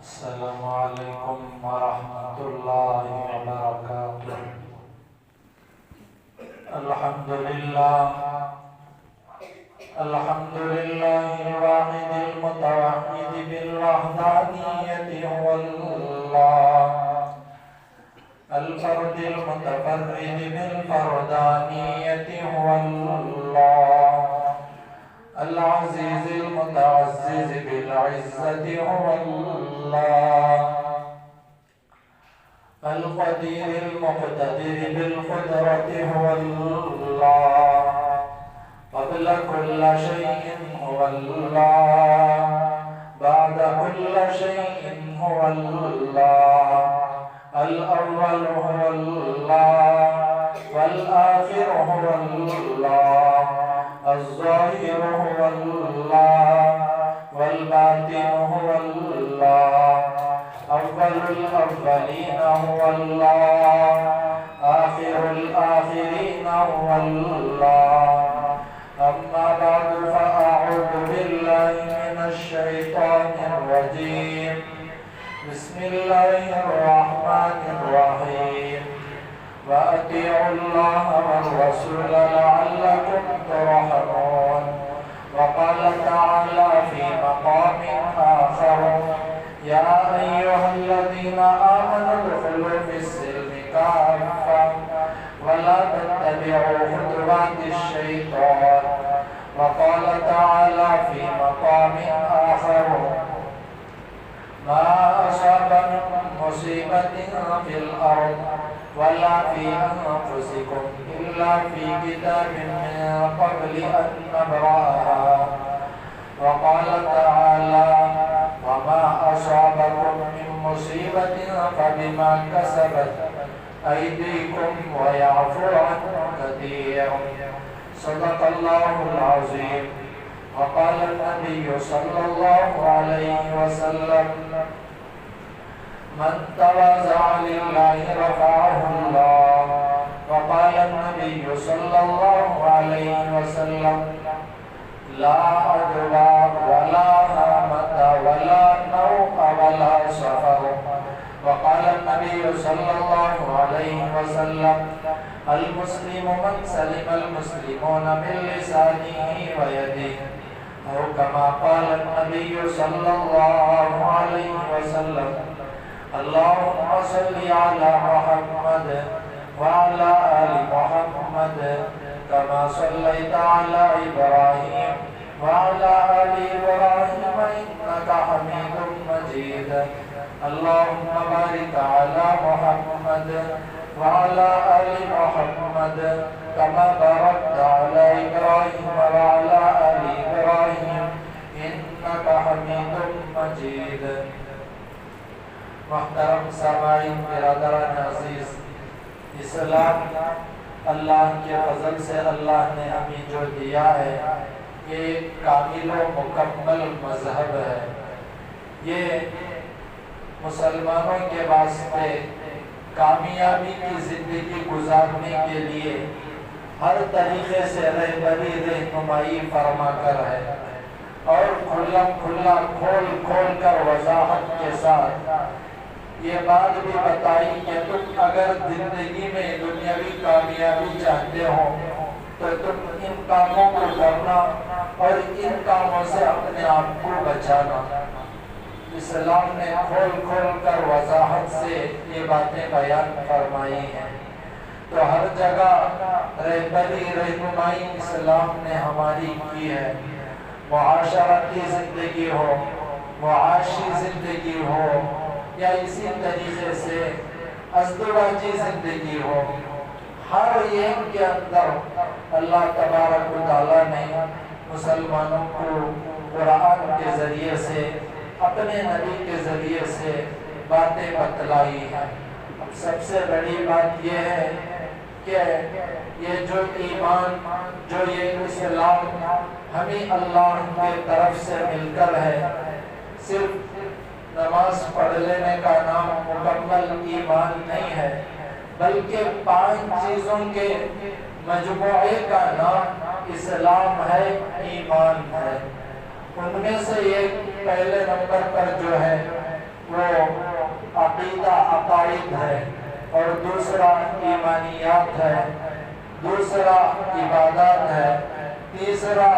السلام علیکم ورحمۃ اللہ وبرکاتہ۔ الحمد للہ الواحد المتوحد بالوحدانیت هو اللہ، الفرد المتفرد بالفردانیت هو اللہ، العزیز المتعزز بالعزت هو اللہ، القدیر المقتدر بالقدرت هو اللہ، قبل كل شيء هو الله، بعد كل شيء هو الله، الأول هو الله، والآخر هو الله، الظاهر هو الله، والباطن هو الله، أول الأولين هو الله، آخر الآخرين هو الله. أما بعد فأعوذ بالله من الشيطان الرجيم. بسم الله الرحمن الرحيم. وأطيعوا الله والرسول لعلكم ترحمون. وقال تعالى في مقام آخر: يا أيها الذين آمنوا ادخلوا في السلم كافة ولا تتبعوا خطوات الشيطان. وقال تعالى في مقام آخر: ما أصاب من مصيبة في الأرض ولا في أنفسكم إلا في كتاب من قبل أن نبرأها. وقال تعالى: وما أصابكم من مصيبة فبما كسبت أيديكم ويعفو عن كثير. صدق الله العظيم. وقال النبي صلى الله عليه وسلم: من تواضع لله رفعه الله. وقال النبي صلى الله عليه وسلم: لا عدوى ولا هامة ولا نوء ولا سفر. وقال النبي صلى الله عليه وسلم: المسلم من سلم المسلمون من لسانه ويده. أو كما قال النبي صلى الله عليه وسلم: اللهم صل على محمد وعلى آل محمد كما صليت على إبراهيم وعلى آل إبراهيم إنك حميد مجيد. اللهم بارك على محمد وعلى آل محمد كما باركت على إبراهيم وعلى آل إبراهيم إنك حميد مجيد. محترم سامعین، برادران عزیز، اسلام اللہ کے فضل سے اللہ نے ہمیں جو دیا ہے یہ ایک کامل و مکمل مذہب ہے۔ یہ مسلمانوں کے واسطے کامیابی کی زندگی گزارنے کے لیے ہر طریقے سے رہبری رہنمائی فرما کر ہے، اور کھلا کھول کر وضاحت کے ساتھ یہ بات بھی بتائی کہ تم اگر زندگی میں دنیاوی کامیابی چاہتے ہو تو تم ان کاموں کو کرنا اور ان کاموں سے اپنے آپ کو بچانا۔ اسلام نے کھول کر وضاحت سے یہ باتیں بیان فرمائی ہیں۔ تو ہر جگہ رہبری رہنمائی اسلام نے ہماری کی ہے، معاشرتی زندگی ہو، معاشی زندگی ہو، یا اسی طریقے سے ازدواجی زندگی ہو، ہر ایک کے اندر اللہ تبارک و تعالیٰ نے مسلمانوں کو قرآن کے ذریعے سے، اپنے نبی کے ذریعے سے باتیں بتلائی ہیں۔ اب سب سے بڑی بات یہ ہے کہ یہ جو ایمان، جو یہ اسلام ہمیں اللہ کی طرف سے مل کر ہے، صرف نماز پڑھ لینے کا نام مکمل ایمان نہیں ہے، بلکہ 5 چیزوں کے مجموعے کا نام اسلام ہے، ایمان ہے۔ ان میں سے ایک پہلے نمبر پر جو ہے وہ عقیدہ عقائد ہے، اور دوسرا ایمانیات ہے، دوسرا عبادات ہے، تیسرا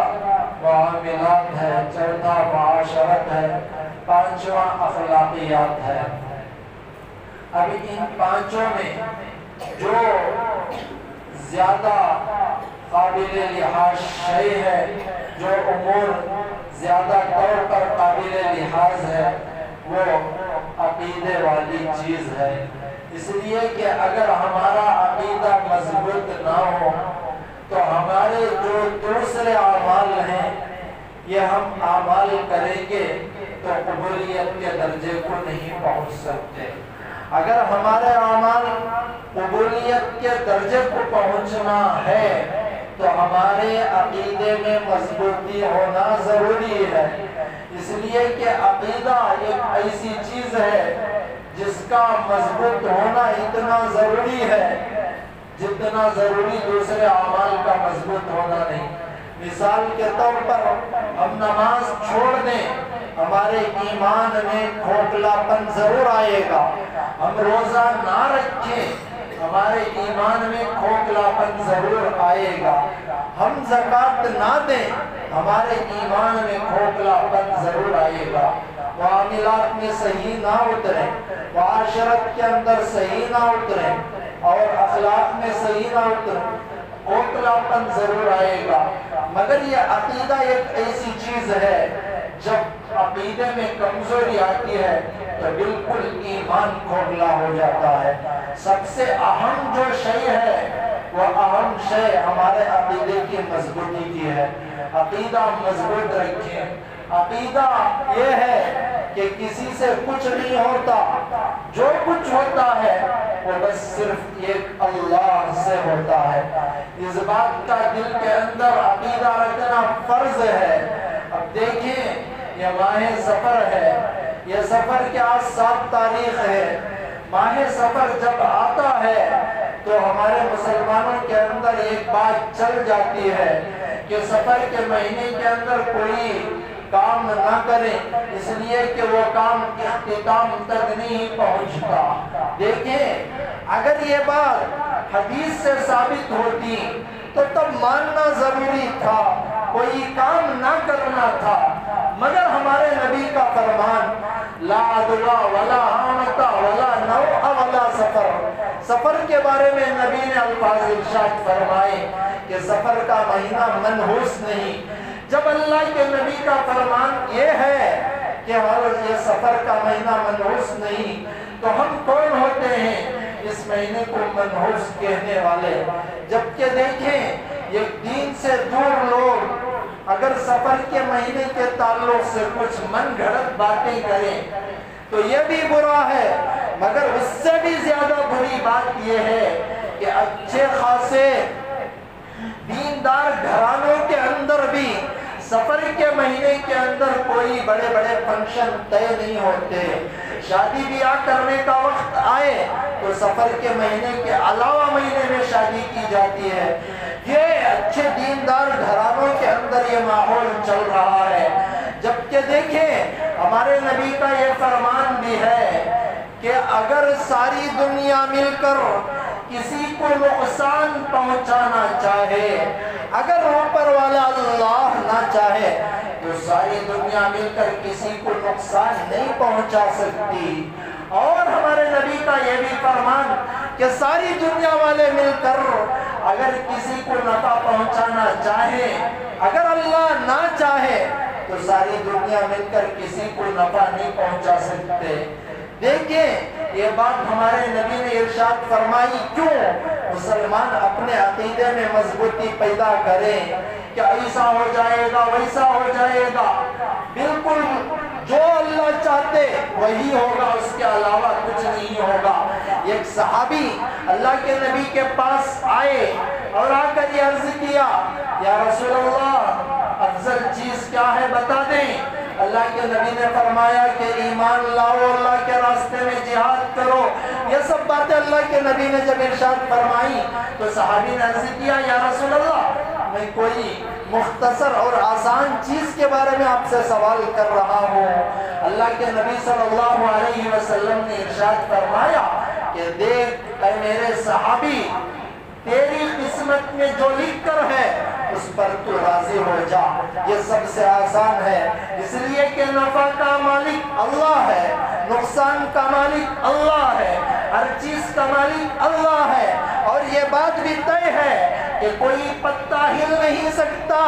معاملات ہے، چوتھا معاشرت ہے، پانچواں اخلاقیات ہے۔ اب ان پانچوں میں جو زیادہ قابل لحاظ شے ہے، جو امور زیادہ طور پر قابل لحاظ ہے، وہ عقیدے والی چیز ہے۔ اس لیے کہ اگر ہمارا عقیدہ مضبوط نہ ہو تو ہمارے جو دوسرے اعمال ہیں یہ ہم اعمال کریں گے تو قبولیت کے درجے کو نہیں پہنچ سکتے۔ اگر ہمارے اعمال قبولیت کے درجے کو پہنچنا ہے تو ہمارے عقیدے میں مضبوطی ہونا ضروری ہے۔ اس لیے کہ عقیدہ ایک ایسی چیز ہے جس کا مضبوط ہونا اتنا ضروری ہے جتنا ضروری دوسرے اعمال کا مضبوط ہونا نہیں۔ مثال کے طور پر ہم نماز چھوڑ دیں، ہمارے ایمان میں کھوکھلا پن ضرور آئے گا۔ ہم روزہ نہ رکھیں، ہمارے ایمان میں کھوکھلا پن ضرور آئے گا۔ ہم زکوٰۃ نہ دیں، ہمارے ایمان میں کھوکھلا پن ضرور آئے گا۔ معاملات میں صحیح نہ اتریں، معاشرت کے اندر صحیح نہ اتریں، اور اخلاق میں صحیح نہ اتریں، کھوکھلا پن ضرور آئے گا۔ مگر یہ عقیدہ ایک ایسی چیز ہے جب عقیدے میں کمزوری آتی ہے تو بالکل ایمان کھوکھلا ہو جاتا ہے۔ سب سے اہم جو شے ہے وہ اہم شے ہمارے عقیدے کی مضبوطی کی ہے۔ عقیدہ مضبوط رکھیں۔ عقیدہ یہ ہے کہ کسی سے کچھ نہیں ہوتا، جو کچھ ہوتا ہے وہ بس صرف ایک اللہ سے ہوتا ہے۔ اس بات کا دل کے اندر عقیدہ رکھنا فرض ہے۔ اب دیکھیں، یہ ماہ سفر ہے، یہ سفر کے آج 7 تاریخ ہے۔ ماہ سفر جب آتا ہے تو ہمارے مسلمانوں کے اندر ایک بات چل جاتی ہے کہ سفر کے مہینے کے اندر کوئی کام نہ کریں، اس لیے کہ وہ کام اختتام تک نہیں پہنچتا۔ دیکھیں، اگر یہ بات حدیث سے ثابت ہوتی تو تب ماننا ضروری تھا، کوئی کام نہ کرنا تھا۔ مگر ہمارے نبی کا فرمان لا عدوہ ولا حامتہ ولا نوء ولا سفر، سفر کے بارے میں نبی نے الفاظ ارشاد فرمائے کہ سفر کا مہینہ منحوس نہیں۔ جب اللہ کے نبی کا فرمان یہ ہے کہ یہ سفر کا مہینہ منحوس نہیں، تو ہم کون ہوتے ہیں اس مہینے کو منحوس کہنے والے؟ جبکہ دیکھیں، یہ دین سے دور لوگ اگر سفر کے مہینے کے تعلق سے کچھ من گھڑت باتیں کریں تو یہ بھی برا ہے، مگر اس سے بھی زیادہ بری بات یہ ہے کہ اچھے خاصے دیندار گھرانوں کے اندر بھی سفر کے مہینے کے اندر کوئی بڑے بڑے فنکشن طے نہیں ہوتے۔ شادی بیاہ کرنے کا وقت آئے تو سفر کے مہینے کے علاوہ مہینے میں شادی کی جاتی ہے۔ یہ اچھے دیندار گھرانوں کے اندر یہ ماحول چل رہا ہے۔ جبکہ دیکھیں، ہمارے نبی کا یہ فرمان بھی ہے کہ اگر ساری دنیا مل کر کسی کو نقصان پہنچانا چاہے، اگر اوپر والا اللہ نہ چاہے تو ساری دنیا مل کر کسی کو نقصان نہیں پہنچا سکتی۔ اور ہمارے نبی کا یہ بھی فرمان کہ ساری دنیا والے مل کر اگر کسی کو نفع پہنچانا چاہے، اگر اللہ نہ چاہے تو ساری دنیا مل کر کسی کو نفع نہیں پہنچا سکتے۔ دیکھیں، یہ بات ہمارے نبی نے ارشاد فرمائی کیوں؟ مسلمان اپنے عقیدے میں مضبوطی پیدا کریں کہ ایسا ہو جائے گا، ویسا ہو جائے گا۔ بالکل جو اللہ چاہتے وہی ہوگا، اس کے علاوہ کچھ نہیں ہوگا۔ ایک صحابی اللہ کے نبی کے پاس آئے اور آ کر یہ عرض کیا، یا رسول اللہ، افضل چیز کیا ہے بتا دیں۔ اللہ کے نبی نے فرمایا کہ ایمان لاؤ، اللہ کے راستے میں جہاد کرو۔ یہ سب باتیں اللہ کے نبی نے جب ارشاد فرمائی تو صحابی نے عرض کیا، یا رسول اللہ، میں کوئی مختصر اور آسان چیز کے بارے میں آپ سے سوال کر رہا ہوں۔ اللہ کے نبی صلی اللہ علیہ وسلم نے ارشاد فرمایا کہ دیکھ اے میرے صحابی، تیری قسمت میں جو لکھ کر ہے اس پر تو راضی ہو جا، یہ سب سے آسان ہے، اس لیے کہ نفع کا مالک اللہ ہے، نقصان کا مالک اللہ ہے، ہر چیز کا مالک اللہ ہے، اور یہ بات بھی طے ہے کہ کوئی پتا ہل نہیں سکتا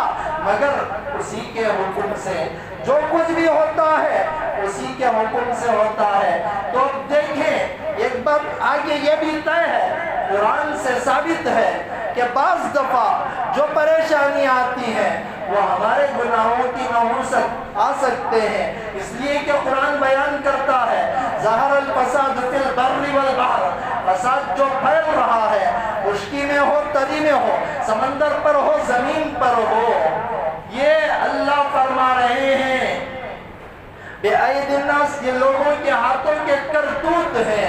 مگر اسی کے حکم سے، جو کچھ بھی ہوتا ہے اسی کے حکم سے ہوتا ہے۔ تو اب دیکھیں ایک بات آگے یہ بھی طے ہے، قرآن سے ثابت ہے کہ بعض دفعہ جو پریشانی آتی ہے وہ ہمارے گناہوں کی نحوست آ سکتے ہیں، اس لیے کہ قرآن بیان کرتا ہے ظہر الفساد فی البر والبحر، فساد جو پھیل رہا ہے خشکی میں ہو، تری میں ہو، سمندر پر ہو، زمین پر ہو، یہ اللہ فرما رہے ہیں بِأَيْدِ النَّاسِ، یہ لوگوں کے ہاتھوں کے کرتوت ہیں،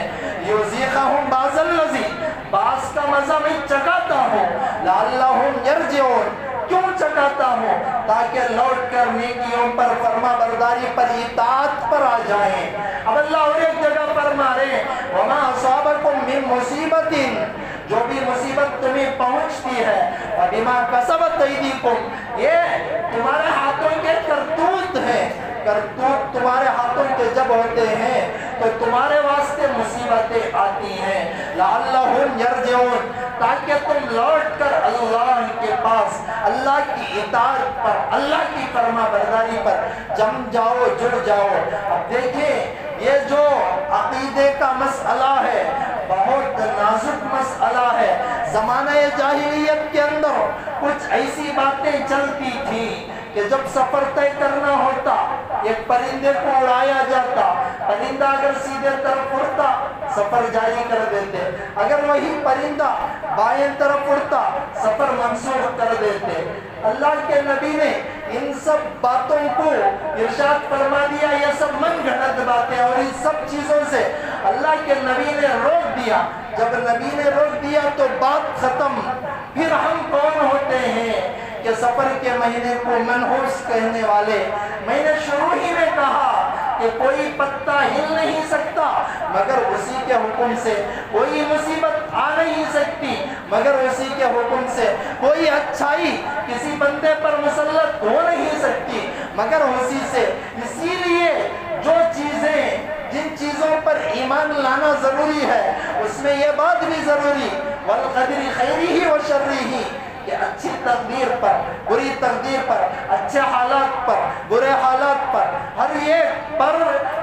یُذِیقَہُم بَعْضَ الَّذِی، بعض کا مزہ میں چکاتا ہوں، لَعَلَّهُمْ يَرْجِعُونَ، کیوں چکاتا ہوں؟ تاکہ لوٹ کر نیکیوں پر، فرما برداری پر، اطاعت پر آ جائیں۔ اب اللہ اور ایک جگہ فرما رہے وَمَا أَصَابَكُم مِّن مُّصِیبَةٍ، جو بھی مصیبت تمہیں پہنچتی ہے وَبِمَا كَسَبَتْ أَیْدِیکُم، یہ تمہارے ہاتھوں کے کرتوت ہیں، کرتوت تمہارے ہاتھوں کے جب ہوتے ہیں تو تمہارے واسطے مصیبتیں آتی ہیں، لَعَلَّهُمْ يَرْجِعُونَ، تاکہ تم لوٹ کر اللہ کے پاس، اللہ کی اطاعت پر، اللہ کی فرما برداری پر جم جاؤ، جڑ جاؤ۔ اب دیکھیں یہ جو عقیدے کا مسئلہ ہے بہت نازک مسئلہ ہے۔ زمانہ جاہلیت کے اندر کچھ ایسی باتیں چلتی تھیں کہ جب سفر طے کرنا ہوتا ایک پرندے کو اڑایا جاتا، پرندہ اگر سیدھے طرف اڑتا سفر جاری کر دیتے، اگر وہی پرندہ بائیں طرف اڑتا سفر منسوخ کر دیتے۔ اللہ کے نبی نے ان سب باتوں کو ارشاد فرما دیا، یہ سب من گھڑت باتیں، اور ان سب چیزوں سے اللہ کے نبی نے روک دیا۔ جب نبی نے روک دیا تو بات ختم۔ پھر ہم کون ہوتے ہیں کہ سفر کے مہینے کو منحوس کہنے والے؟ میں نے شروع ہی میں کہا کہ کوئی پتا ہل نہیں سکتا مگر اسی کے حکم سے، کوئی مصیبت آ نہیں سکتی مگر اسی کے حکم سے، کوئی اچھائی کسی بندے پر مسلط ہو نہیں سکتی مگر اسی سے۔ اسی لیے جو چیزیں، جن چیزوں پر ایمان لانا ضروری ہے اس میں یہ بات بھی ضروری والقدر خیرہ و شرہ، کہ اچھی تقدیر پر، بری تقدیر پر، اچھے حالات پر، برے حالات پر، ہر ایک پر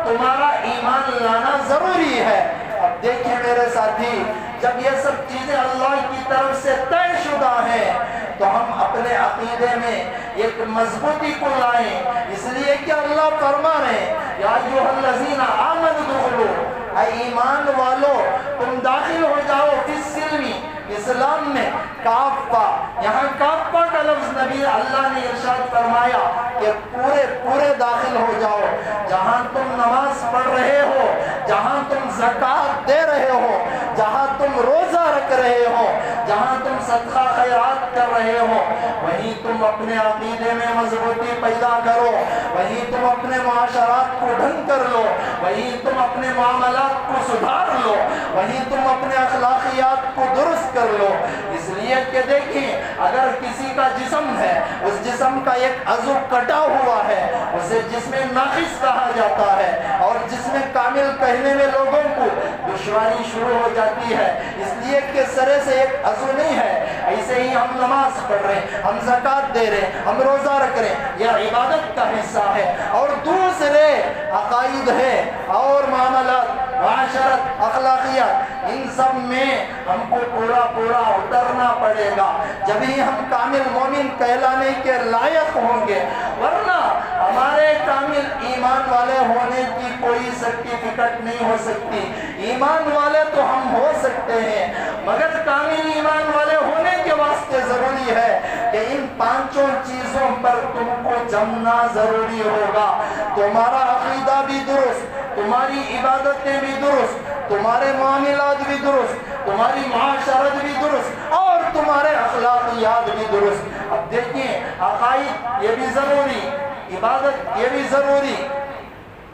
تمہارا ایمان لانا ضروری ہے۔ اب دیکھیں میرے ساتھی، جب یہ سب چیزیں اللہ کی طرف سے طے شدہ ہیں تو ہم اپنے عقیدے میں ایک مضبوطی کو لائیں، اس لیے کہ اللہ فرما رہے ہیں یا ایھا الذین آمنوا ادخلوا، اے ایمان والو تم داخل ہو جاؤ فی السلم، اسلام میں، کافہ، یہاں کافہ کا لفظ نبی اللہ نے ارشاد فرمایا کہ پورے داخل ہو جاؤ۔ جہاں تم نماز پڑھ رہے ہو، جہاں تم زکوٰۃ دے رہے ہو، جہاں تم روزہ رکھ رہے ہو، جہاں تم صدقہ خیرات کر رہے ہو، وہیں تم اپنے عقیدے میں مضبوطی پیدا کرو، وہیں تم اپنے معاشرات کو ڈھنگ کر لو، وہیں تم اپنے معاملات کو سدھار لو، وہیں تم اپنے اخلاقیات کو درست کر لو۔ اس لیے کہ دیکھیں اگر کسی کا جسم ہے، اس جسم کا ایک عضو کٹا ہوا ہے، اسے جسم ناقص کہا جاتا ہے، اور جسم کامل کہنے میں لوگوں کو دشواری شروع ہو جاتی ہے، اس لیے کہ سرے سے ایک عضو نہیں ہے۔ ایسے ہی ہم نماز پڑھ رہے ہیں، ہم زکوٰۃ دے رہے ہیں، ہم روزہ رکھ رہے ہیں، یہ عبادت کا حصہ ہے، اور دوسرے عقائد ہے اور معاملات، معاشرت، اخلاقیات، ان سب میں ہم کو پورا اترنا پڑے گا، جب ہی ہم کامل مومن کہلانے کے لائق ہوں گے، ورنہ ہمارے کامل ایمان والے ہونے کی کوئی سرٹیفکیٹ نہیں ہو سکتی۔ ایمان والے تو ہم ہو سکتے ہیں مگر کامل ایمان والے ہونے کے واسطے ضروری ہے کہ ان پانچوں چیزوں پر تم کو جمنا ضروری ہوگا۔ تمہارا عقیدہ بھی درست، تمہاری عبادتیں بھی درست، تمہارے معاملات بھی درست، تمہاری معاشرت بھی درست، اور تمہارے اخلاقیات بھی درست۔ اب دیکھیں عقائد یہ بھی ضروری، عبادت یہ بھی ضروری،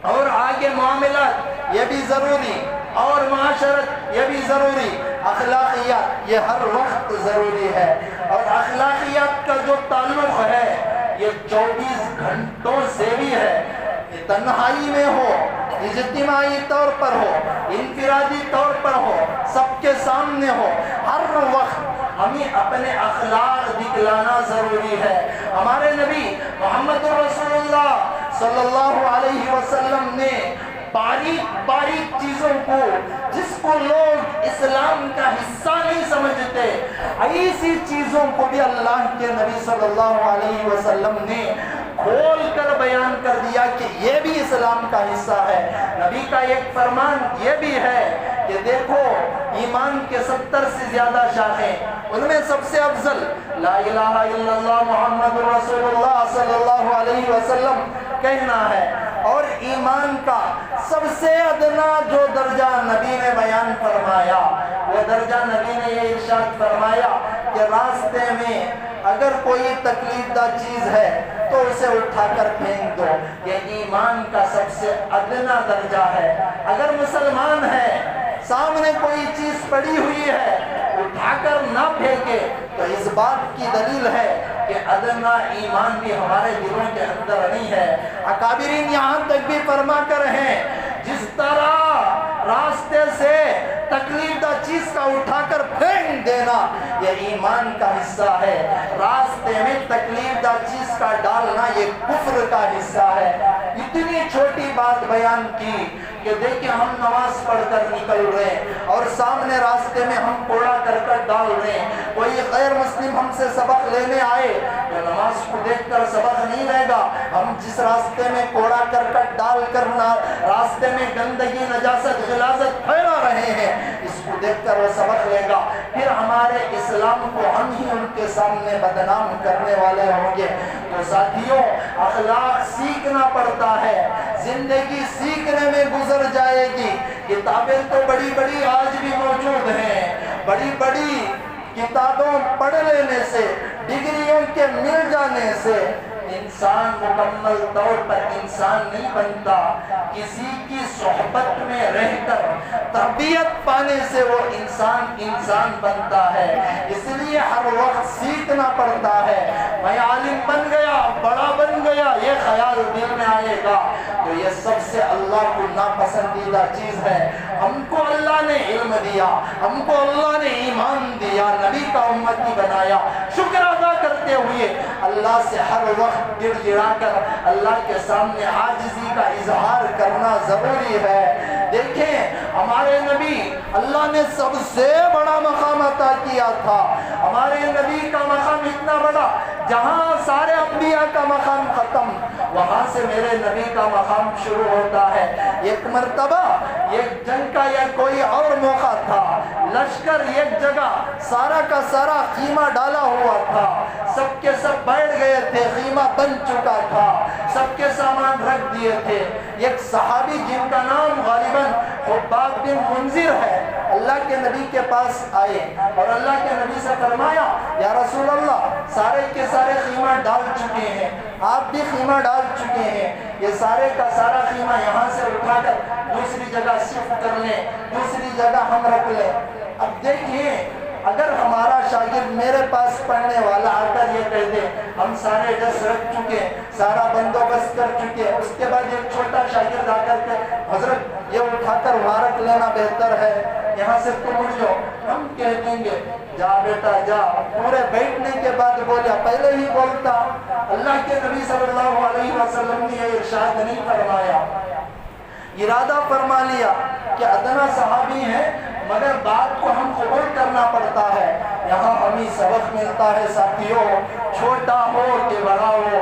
اور آگے معاملات یہ بھی ضروری، اور معاشرت یہ بھی ضروری، اخلاقیات یہ ہر وقت ضروری ہے۔ اور اخلاقیات کا جو تعلق ہے یہ 24 گھنٹوں سے بھی ہے، تنہائی میں ہو، اجتماعی طور پر ہو، انفرادی طور پر ہو، سب کے سامنے ہو، ہر وقت ہمیں اپنے اخلاق دکھلانا ضروری ہے۔ ہمارے نبی محمد رسول اللہ صلی اللہ علیہ وسلم نے باریک باریک چیزوں کو، جس کو لوگ اسلام کا حصہ نہیں سمجھتے، ایسی چیزوں کو بھی اللہ کے نبی صلی اللہ علیہ وسلم نے کھول کر بیان کر دیا کہ یہ بھی اسلام کا حصہ ہے۔ نبی کا ایک فرمان یہ بھی ہے کہ دیکھو ایمان کے 70 سے زیادہ شاخیں، ان میں سب سے افضل لا الہ الا اللہ محمد رسول اللہ صلی اللہ علیہ وسلم کہنا ہے، اور ایمان کا سب سے ادنا جو درجہ نبی نے بیان فرمایا، وہ درجہ نبی نے یہ ارشاد فرمایا کہ راستے میں اگر کوئی تکلیف دہ چیز ہے تو اسے اٹھا کر پھینک دو، یہ ایمان کا سب سے ادنا درجہ ہے۔ اگر مسلمان ہے سامنے کوئی چیز پڑی ہوئی ہے اٹھا کر نہ پھینکے تو اس بات کی دلیل ہے کہ ادنا ایمان بھی ہمارے دلوں کے اندر نہیں ہے۔ اکابرین یہاں تک بھی فرما کر ہیں جس طرح راستے سے تکلیف دہ چیز کا اٹھا کر پھینک دینا یہ ایمان کا حصہ ہے، راستے میں تکلیف دہ چیز کا ڈالنا یہ کفر کا حصہ ہے۔ اتنی چھوٹی بات بیان کی کہ دیکھیں ہم نماز پڑھ کر نکل رہے ہیں اور سامنے راستے میں ہم کوڑا کرکٹ ڈال رہے ہیں، کوئی غیر مسلم ہم سے سبق لینے آئے تو نماز کو دیکھ کر سبق نہیں لے گا، ہم جس راستے میں کوڑا کرکٹ ڈال کر راستے میں گندگی نجاست غلاظت پھیلا رہے ہیں اس کو دیکھ کر وہ سبق لے گا، پھر ہمارے اسلام کو ہم ہی ان کے سامنے بدنام کرنے والے ہوں گے۔ تو ساتھیوں اخلاق سیکھنا پڑتا ہے، زندگی سیکھنے میں گزر جائے گی۔ کتابیں تو بڑی بڑی آج بھی موجود ہیں، بڑی بڑی کتابوں پڑھ لینے سے، ڈگریوں کے مل جانے سے انسان مکمل طور پر انسان نہیں بنتا، کسی کی صحبت میں رہ کر تربیت پانے سے وہ انسان بنتا ہے۔ اس لیے ہر وقت سیکھنا پڑتا ہے۔ میں عالم بن گیا، بڑا بن گیا، یہ خیال دل میں آئے گا تو یہ سب سے اللہ کو ناپسندیدہ چیز ہے۔ ہم کو اللہ نے علم دیا، ہم کو اللہ نے ایمان دیا، نبی کا امتی بنایا، شکر ادا کرتے ہوئے اللہ سے ہر وقت گڑ گڑا کر اللہ کے سامنے عاجزی کا اظہار کرنا ضروری ہے۔ دیکھیں ہمارے نبی اللہ نے سب سے بڑا مقام عطا کیا تھا، ہمارے نبی کا مقام اتنا بڑا جہاں سارے انبیاء کا مقام ختم وہاں سے میرے نبی کا مقام شروع ہوتا ہے۔ ایک مرتبہ ایک جنگ کا یا کوئی اور موقع تھا، لشکر ایک جگہ سارا کا سارا خیمہ ڈالا ہوا تھا، سب کے سب بیٹھ گئے تھے، خیمہ بن چکا تھا، سب کے سامان رکھ دیے تھے۔ ایک صحابی جن کا نام غالباً خباب بن منذر ہے اللہ کے نبی کے پاس آئے اور اللہ کے نبی سے فرمایا یا رسول اللہ سارے کے سارے خیمہ ڈال چکے ہیں، آپ بھی خیمہ ڈال چکے ہیں، یہ سارے کا سارا خیمہ یہاں سے اٹھا کر دوسری جگہ شفٹ کر لیں، دوسری جگہ ہم رکھ لیں۔ اب دیکھیے اگر ہمارا شاگرد میرے پاس پڑھنے والا آ کر یہ کہہ دے ہم سارے ڈس رکھ چکے، سارا بندوبست کر چکے، اس کے بعد ایک چھوٹا شاگرد آ کر کے حضرت یہ اٹھا کر وہاں رکھ لینا بہتر ہے، یہاں سے تم اٹھ جاؤ، ہم کہہ دیں گے جا بیٹا جا۔ پورے بیٹھنے کے بعد بولیا، پہلے ہی بولتا۔ اللہ کے نبی صلی اللہ علیہ وسلم نے یہ ارشاد نہیں فرمایا، ارادہ فرما لیا کہ ادنا صحابی ہے مگر بات کو ہم قبول کرنا پڑتا ہے۔ یہاں ہمیں سبق ملتا ہے ساتھیوں، چھوٹا ہو کہ بڑا ہو،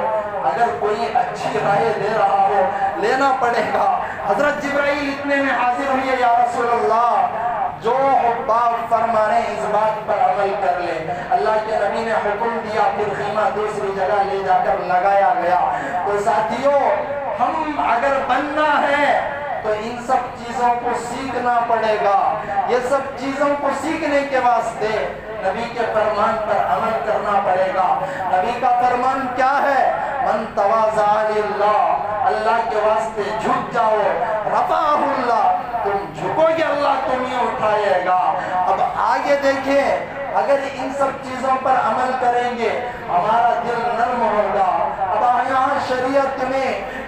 اگر کوئی اچھی رائے دے رہا ہو لینا پڑے گا۔ حضرت جبرائیل اتنے میں حاضر ہوئے، یا رسول اللہ جو حباب فرمانے اس بات پر عمل کر لے۔ اللہ کے نبی نے حکم دیا، پھر خیمہ دوسری جگہ لے جا کر لگایا گیا۔ تو ساتھیوں ہم اگر بننا ہے تو ان سب چیزوں کو سیکھنا پڑے گا۔ یہ سب چیزوں کو سیکھنے کے واسطے نبی کے فرمان پر عمل کرنا پڑے گا۔ نبی کا فرمان کیا ہے؟ من تواضع للہ، اللہ کے واسطے جھک جاؤ، رفعہ اللہ، تم جھکو گے اللہ تمہیں اٹھائے گا۔ اب آگے دیکھیں، اگر ان سب چیزوں پر عمل کریں گے ہمارا دل نرم ہوگا۔ اب یہاں شریعت نے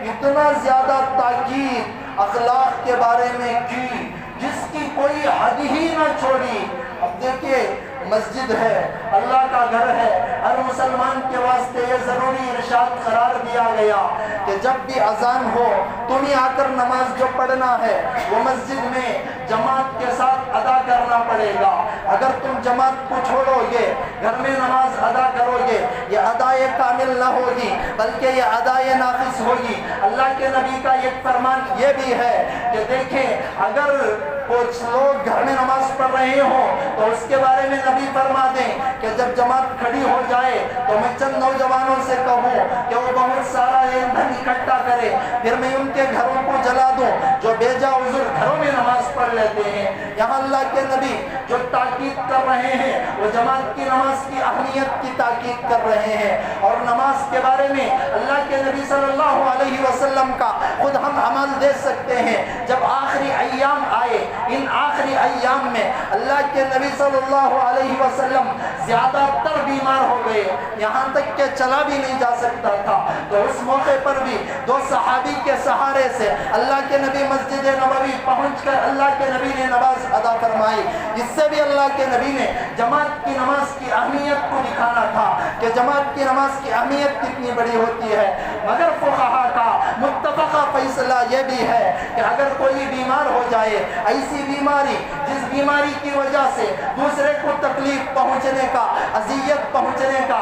اتنا زیادہ تاکید اخلاق کے بارے میں کی جس کی کوئی حد ہی نہ چھوڑی۔ اب دیکھیے، مسجد ہے، اللہ کا گھر ہے، ہر مسلمان کے واسطے یہ ضروری ارشاد قرار دیا گیا کہ جب بھی اذان ہو تمہیں آ کر نماز جو پڑھنا ہے وہ مسجد میں جماعت کے ساتھ ادا کرنا پڑے گا۔ اگر تم جماعت کو چھوڑو گے، گھر میں نماز ادا کرو گے، یہ ادائے کامل نہ ہوگی بلکہ یہ ادائے ناقص ہوگی۔ اللہ کے نبی کا ایک فرمان یہ بھی ہے کہ دیکھیں، اگر کچھ لوگ گھر میں نماز پڑھ رہے ہوں تو اس کے بارے میں نبی فرما دیں کہ جب جماعت کھڑی ہو جائے تو میں چند نوجوانوں سے کہوں کہ وہ بہت سارا ایندھن اکٹھا کرے، پھر میں ان کے گھروں کو جلا دوں جو بے جا عذر گھروں میں نماز پڑھ لیتے ہیں۔ یہاں اللہ کے نبی جو تاکید کر رہے ہیں وہ جماعت کی نماز کی اہمیت کی تاکید کر رہے ہیں، اور نماز کے بارے میں اللہ کے نبی صلی اللہ علیہ وسلم کا خود ہم عمل دے سکتے ہیں۔ جب آخری ایام آئے، ان آخری ایام میں اللہ کے نبی صلی اللہ علیہ وسلم زیادہ تر بیمار ہو گئے، یہاں تک کہ چلا بھی نہیں جا سکتا تھا، تو اس موقع پر بھی دو صحابی کے سہارے سے اللہ کے نبی مسجد نبوی پہنچ کر اللہ کے نبی نے نماز ادا فرمائی۔ اس سے بھی اللہ کے نبی نے جماعت کی نماز کی اہمیت کو دکھانا تھا کہ جماعت کی نماز کی اہمیت کتنی بڑی ہوتی ہے۔ مگر فقہا کا متفقہ فیصلہ یہ بھی ہے کہ اگر کوئی بیمار ہو جائے، ایسی بیماری جس بیماری کی وجہ سے دوسرے کو تکلیف پہنچنے کا، اذیت پہنچنے کا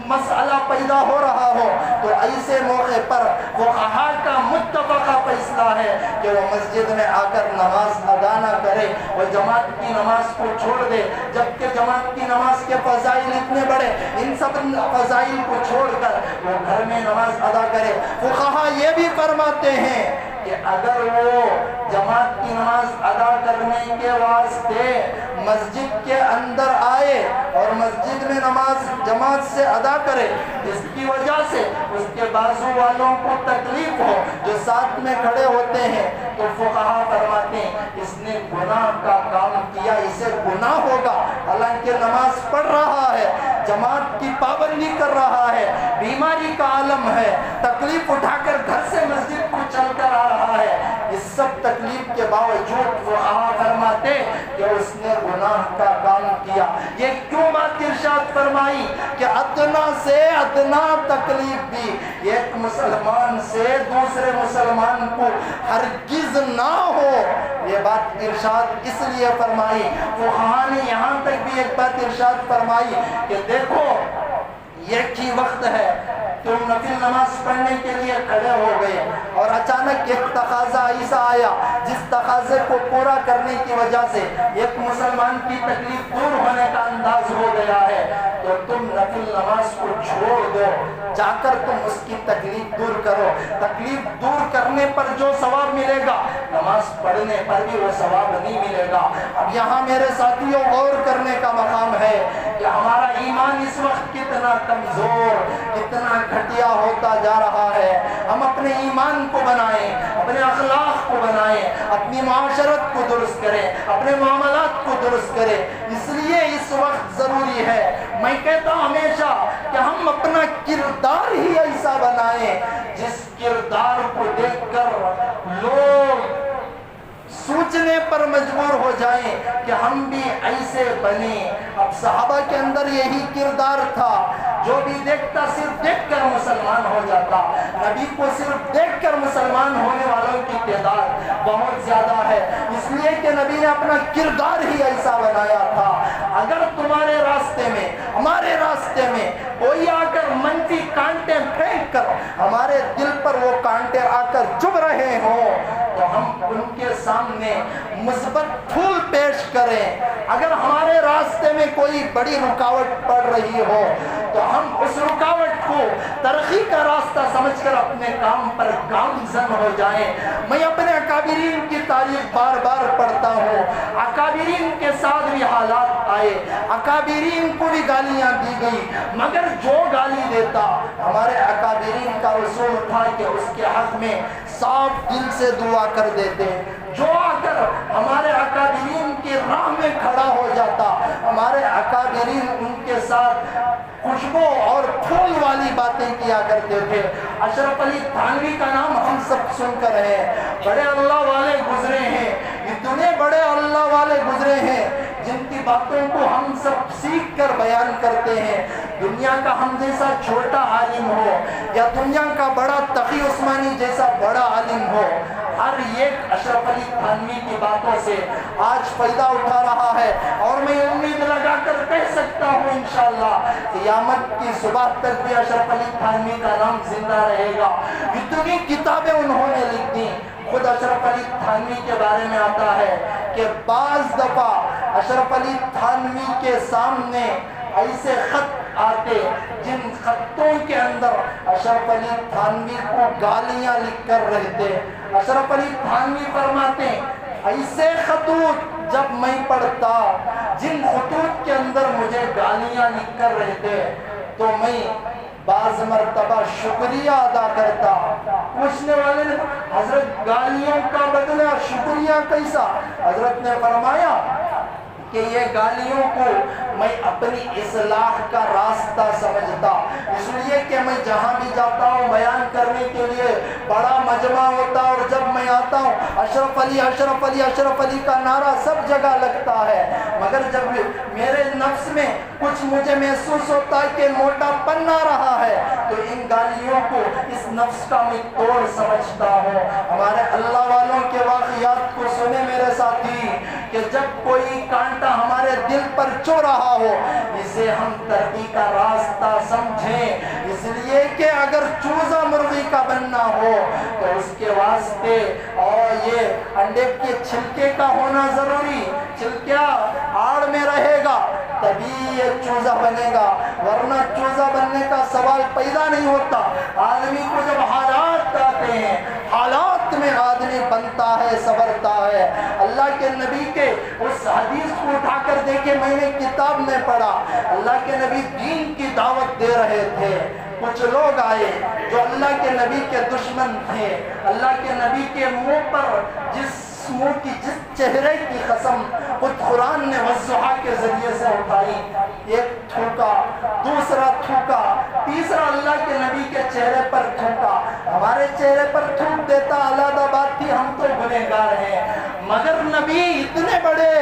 مسئلہ پیدا ہو رہا ہو، تو ایسے موقع پر فقہا کا متفقہ فیصلہ ہے کہ وہ مسجد میں آ کر نماز ادا نہ کرے، وہ جماعت کی نماز کو چھوڑ دے، جبکہ جماعت کی نماز کے فضائل اتنے بڑے، ان سب فضائل کو چھوڑ کر وہ گھر میں نماز ادا کرے۔ فقہا یہ بھی فرماتے ہیں کہ اگر وہ جماعت کی نماز ادا کرنے کے واسطے مسجد کے اندر آئے اور مسجد میں نماز جماعت سے ادا کرے، جس کی وجہ سے اس کے بازو والوں کو تکلیف ہو جو ساتھ میں کھڑے ہوتے ہیں، تو فقہا فرماتے ہیں اس نے گناہ کا کام کیا، اسے گناہ ہوگا، حالانکہ نماز پڑھ رہا ہے، جماعت کی پابندی کر رہا ہے، بیماری کا عالم ہے، تکلیف اٹھا کر گھر سے مسجد کو چل کر آ رہا ہے، اس سب تکلیف کے باوجود فقہا فرماتے کہ اس نے گناہ کا کام کیا۔ یہ کیوں بات ارشاد فرمائی کہ ادنا سے ادنا تکلیف بھی ایک مسلمان سے دوسرے مسلمان کو ہرگز نہ ہو، یہ بات ارشاد اس لیے فرمائی۔ فقہا نے یہاں تک بھی ایک بات ارشاد فرمائی کہ دیکھو، ایک ہی وقت ہے، تم نفل نماز پڑھنے کے لیے کھڑے ہو گئے اور اچانک ایک تقاضا ایسا آیا جس تقاضے کو پورا کرنے کی وجہ سے ایک مسلمان کی تکلیف دور ہونے کا انداز ہو گیا ہے، تو تم نفل نماز کو چھوڑ دو، جا کر تم اس کی تکلیف دور کرو۔ تکلیف دور کرنے پر جو ثواب ملے گا، نماز پڑھنے پر بھی وہ ثواب نہیں ملے گا۔ اب یہاں میرے ساتھیوں غور کرنے کا مقام ہے کہ ہمارا ایمان اس وقت کتنا کمزور، کتنا گھٹیا ہوتا جا رہا ہے۔ ہم اپنے ایمان کو بنائیں، اپنے اخلاق کو بنائیں، اپنی معاشرت کو درست کریں، اپنے معاملات کو درست کریں۔ اس لیے اس وقت ضروری ہے، میں کہتا ہوں ہمیشہ کہ ہم اپنا کردار ہی ایسا بنائیں جس کردار کو دیکھ کر لوگ سوچنے پر مجبور ہو جائیں کہ ہم بھی ایسے بنیں۔ اب صحابہ کے اندر یہی کردار تھا، جو بھی دیکھتا صرف دیکھ کر مسلمان ہو جاتا۔ نبی کو صرف دیکھ کر مسلمان ہونے والوں کی تعداد بہت زیادہ ہے، اس لیے کہ نبی نے اپنا کردار ہی ایسا بنایا تھا۔ اگر تمہارے راستے میں، ہمارے راستے میں کوئی آ کر منفی کانٹے پھینک کر ہمارے دل پر وہ کانٹے آ کر چبھ رہے ہوں، تو ہم ان کے سامنے مثبت پھول پیش کریں۔ اگر ہمارے راستے میں کوئی بڑی رکاوٹ پڑ رہی ہو تو ہم اس رکاوٹ کو ترقی کا راستہ سمجھ کر اپنے کام پر گامزن ہو جائیں۔ میں اپنے اکابرین کی تاریخ بار بار پڑھتا ہوں، اکابرین کے ساتھ بھی حالات آئے آئے، اکابرین کو بھی گالیاں دی گئی، مگر جو گالی دیتا ہمارے اکابرین کا اصول تھا کہ اس کے حق میں صاف دل سے دعا کر دیتے۔ جو اگر ہمارے اکابرین کی راہ میں کھڑا ہو جاتا، ہمارے اکابرین ان کے ساتھ خوشبو اور پھول والی باتیں کیا کرتے تھے۔ اشرف علی تھانوی کا نام ہم سب سن کر ہیں، بڑے اللہ والے گزرے ہیں، اتنے بڑے اللہ والے گزرے ہیں جن کی باتوں کو ہم سب سیکھ کر بیان کرتے ہیں۔ دنیا کا ہم جیسا چھوٹا عالم ہو یا دنیا کا بڑا تقی عثمانی جیسا بڑا عالم ہو، ہر ایک اشرف علی تھانوی کی باتوں سے آج فائدہ اٹھا رہا ہے، اور میں امید لگا کر کہہ سکتا ہوں انشاءاللہ قیامت کی صبح تک بھی اشرف علی تھانوی کا نام زندہ رہے گا۔ اتنی کتابیں انہوں نے لکھ دی۔ خود اشرف علی تھانوی کے بارے میں آتا ہے کہ بعض دفعہ اشرف علی تھانوی کے سامنے ایسے خط آتے جن خطوں کے اندر اشرف علی تھانوی کو گالیاں لکھ کر رہتے۔ اشرف علی تھانوی فرماتے ایسے خطوط جب میں پڑھتا جن خطوط کے اندر مجھے گالیاں لکھ کر رہتے تو میں بعض مرتبہ شکریہ ادا کرتا۔ پوچھنے والے نے حضرت گالیوں کا بدلہ شکریہ کیسا؟ حضرت نے فرمایا کہ یہ گالیوں کو میں اپنی اصلاح کا راستہ سمجھتا، اس لیے کہ میں جہاں بھی جاتا ہوں بیان کرنے کے لیے بڑا مجمع ہوتا، اور جب میں آتا ہوں اشرف علی اشرف علی اشرف علی کا نعرہ سب جگہ لگتا ہے، مگر جب میرے نفس میں کچھ مجھے محسوس ہوتا ہے کہ موٹا پن آ رہا ہے تو ان گالیوں کو اس نفس کا میں توڑ سمجھتا ہوں۔ ہمارے اللہ والوں کے واقعات کو سنے میرے ساتھی کہ جب کوئی کانٹا ہمارے دل پر چو رہا ہو اسے ہم ترقی کا راستہ سمجھیں، اس لیے کہ اگر چوزا مرغی کا بننا ہو تو اس کے واسطے اور یہ انڈے کے چھلکے کا ہونا ضروری، چھلکا آڑ میں رہے گا تبھی یہ چوزا بنے گا، ورنہ چوزا بننے کا سوال پیدا نہیں ہوتا۔ آدمی کو جب حالات آتے ہیں حالات میں آدمی بنتا ہے، سبرتا ہے۔ اللہ کے نبی کے اس حدیث کو اٹھا کر دیکھے، میں نے کتاب میں پڑھا، اللہ کے نبی دین کی دعوت دے رہے تھے، کچھ لوگ آئے جو اللہ کے نبی کے دشمن تھے۔ اللہ کے نبی کے منہ پر جس چہرے کی قسم خود قرآن نے والضحیٰ کے ذریعے سے اٹھائی، ایک تھوکا، دوسرا تھوکا، تیسرا اللہ کے نبی کے چہرے پر تھوکا۔ ہمارے چہرے پر تھوک دیتا علیحدہ بات تھی، ہم تو گنہگار ہیں، مگر نبی اتنے بڑے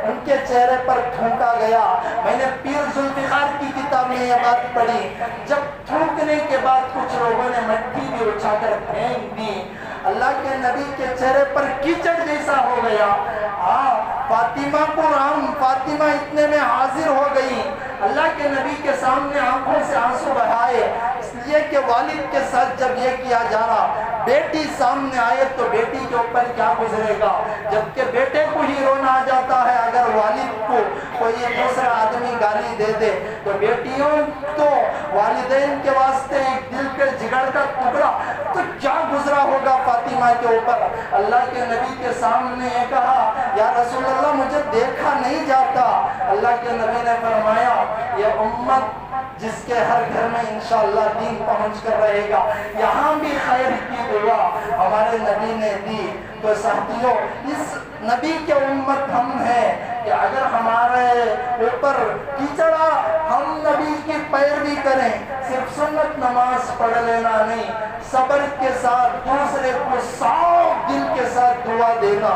ان کے چہرے پر تھوکا گیا۔ میں نے پیر ذوالفقار کی کتاب میں یہ بات پڑھی، جب تھوکنے کے بعد کچھ لوگوں نے مٹی بھی اٹھا کر پھینک دی، اللہ کے نبی کے چہرے پر کیچڑ جیسا ہو گیا۔ فاطمہ کو فاطمہ اتنے میں حاضر ہو گئی، اللہ کے نبی کے سامنے آنکھوں سے آنسو بہائے، اس لیے کہ والد کے ساتھ جب یہ کیا جا رہا، بیٹی سامنے آئے تو بیٹی کے اوپر کیا گزرے گا، جبکہ بیٹے کو ہی رونا آ جاتا ہے اگر والد کو کوئی دوسرا آدمی گالی دے دے، تو بیٹیوں تو والدین کے واسطے ایک دل کے جگر کا ٹکڑا، تو کیا گزرا ہوگا فاطمہ کے اوپر۔ اللہ کے نبی کے سامنے یہ کہا یا رسول اللہ مجھے دیکھا نہیں جاتا۔ اللہ کے نبی نے فرمایا یہ امت جس کے ہر گھر میں انشاءاللہ دین پہنچ کر رہے گا، یہاں بھی خیر کی دعا ہمارے نبی نے دی۔ تو ساتھیوں اس نبی کے امت ہم ہیں کہ اگر ہمارے اوپر کیچڑا ہم نبی کی پیروی کریں، صرف سنت نماز پڑھ لینا نہیں، صبر کے ساتھ دوسرے کو صاف دل کے ساتھ دعا دینا،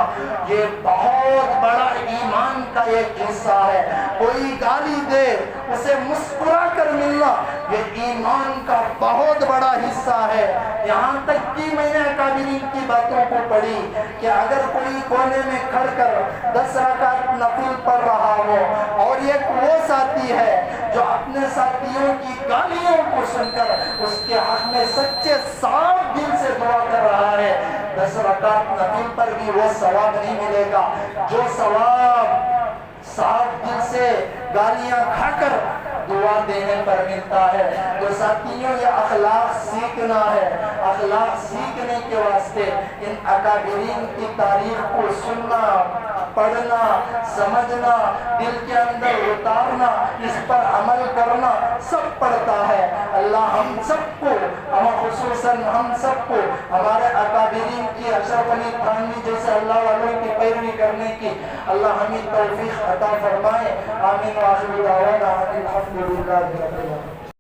یہ بہت بڑا ایمان کا ایک حصہ ہے۔ کوئی گالی دے اسے مسکرا کر ملنا، یہ ایمان کا بہت بڑا حصہ ہے۔ یہاں تک کہ میں نے اکابرین کی باتوں کو پڑھی کہ اگر کوئی کونے میں کھڑ کر 10 رکعت نفل پڑھ رہا ہو اور ایک وہ ساتھی ہے جو اپنے ساتھیوں کی گالیوں کو سن کر اس کے حق میں سچے صاف دل سے دعا کر رہا ہے، 10 رکعت نفل پر بھی وہ ثواب نہیں ملے گا جو ثواب صاف دل سے گالیاں کھا کر دعا دینے پر ملتا ہے۔ تو ساتھیوں یہ اخلاق سیکھنا ہے، اخلاق سیکھنے کے واسطے ان اکابرین کی تاریخ کو سننا، پڑھنا، سمجھنا، دل کے اندر اتارنا، اس پر عمل کرنا سب پڑتا ہے۔ اللہ ہم سب کو، ہم خصوصاً ہم سب کو ہمارے اکابرین کی، اشرف علی تھانوی جیسے اللہ والوں کی پیروی کرنے کی اللہ ہمیں توفیق عطا فرمائے۔ آمین و آخر دعوانا الحمدللہ رب العالمین۔